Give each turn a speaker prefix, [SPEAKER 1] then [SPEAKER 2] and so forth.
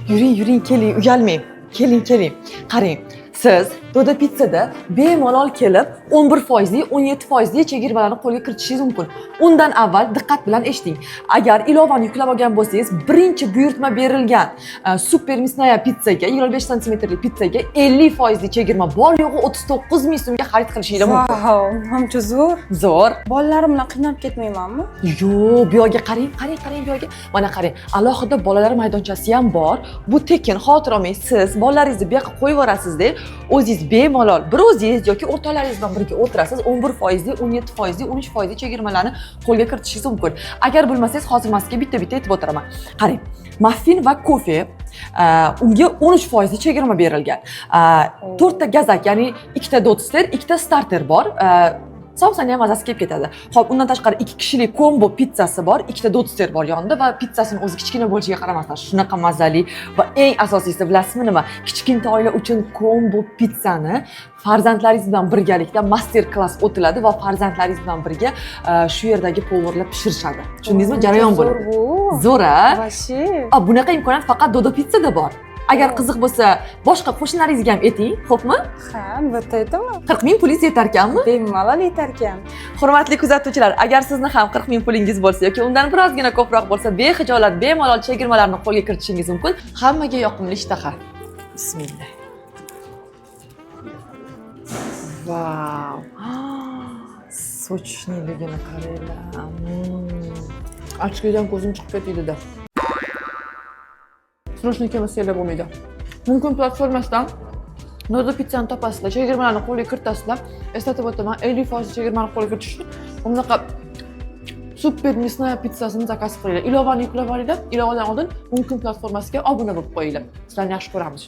[SPEAKER 1] Yuring, keling, uyalmang. Keling. Qarang. Siz Dodo Pizzada bemalol kelib 11%, 17% chegirmalarni qo'lga kiritishingiz mumkin. Undan avval diqqat bilan eshiting. Agar ilovani yuklab olgan bo'lsangiz, birinchi buyurtma berilgan super мясная pizzaga, 25 sm pizzaga 50% chegirma bor yo'g'i 39 ming so'mga xarid qilishingiz mumkin.
[SPEAKER 2] Vau, ancha zo'r.
[SPEAKER 1] Zo'r.
[SPEAKER 2] Bolalarim bilan qiynalib ketmaymanmi?
[SPEAKER 1] Yo'q, bu yoqga qarang, bu yoqga. Mana qarang, alohida bolalar maydonchasi ham bor. Bu tekin, xavotir olmang. Siz bolalaringizni bu yoqqa qo'yib yuborasizda, o'zingiz bemalol bir o'zingiz yoki o'rtoqlaringiz bilan birga o'tirasiz, 11%, 17%, 13% chegirmalarni qo'lga kiritishingiz mumkin. Agar bilmasangiz, hozir sizga bitta-bitta aytib o'tiraman. Qarang, muffin va kofe unga 13% chegirma berilgan. 4 ta gazak, ya'ni 2 ta dotster, 2 ta starter bor. Savsani ham mazasi kelib ketadi. Xo'p, undan tashqari 2 kishilik kombo pizzasi bor, 2 ta dotster bor yonida va pizzasini o'zi kichkina bo'lishiga qaramasdan shunaqa mazali va eng asosiysi bilasizmi nima? Kichkina oila uchun kombo pizzani farzandlaringiz bilan birgalikda master klass o'tiladi va farzandlaringiz bilan birga shu yerdagi povurlar pishirishadi. Tushundingizmi? Jarayon bo'ladi. Zo'r-a?
[SPEAKER 2] Vashi.
[SPEAKER 1] Bunaqa imkoniyat faqat Dodo Pizzada bor. Agar qiziq bo'lsa, boshqa qo'shnilaringizga ham ayting, xo'pmi?
[SPEAKER 2] Ha, albatta aytaman.
[SPEAKER 1] 40 ming pulingiz yetar ekanmi?
[SPEAKER 2] Bemalol yetar ekan.
[SPEAKER 1] Hurmatli kuzatuvchilar, agar sizni ham 40 ming pulingiz bo'lsa yoki undan birozgina ko'proq bo'lsa, bexijolat, bemalol chegirmalarni qo'lga kiritishingiz mumkin. Hammaga yoqimli ishtaha. Bismillah. Vau. Sochniligini qaranglar. Ochlikdan ko'zim chiqib ketdi-da. Srochniy kelmasanglar bo'lmaydi. Mumkin platformasidan Dodo Pizzani topasizlar, chegirmalarni qo'lga kiritasizlar. Eslatib o'taman, 50% chegirmani qo'lga kiritish. Bunaqa super мясная pizzasini zakaz qilinglar. Ilovani yuklab olinglar. Ilovadan oldin Mumkin platformasiga obuna bo'lib qo'yinglar. Sizlarni yaxshi ko'ramiz.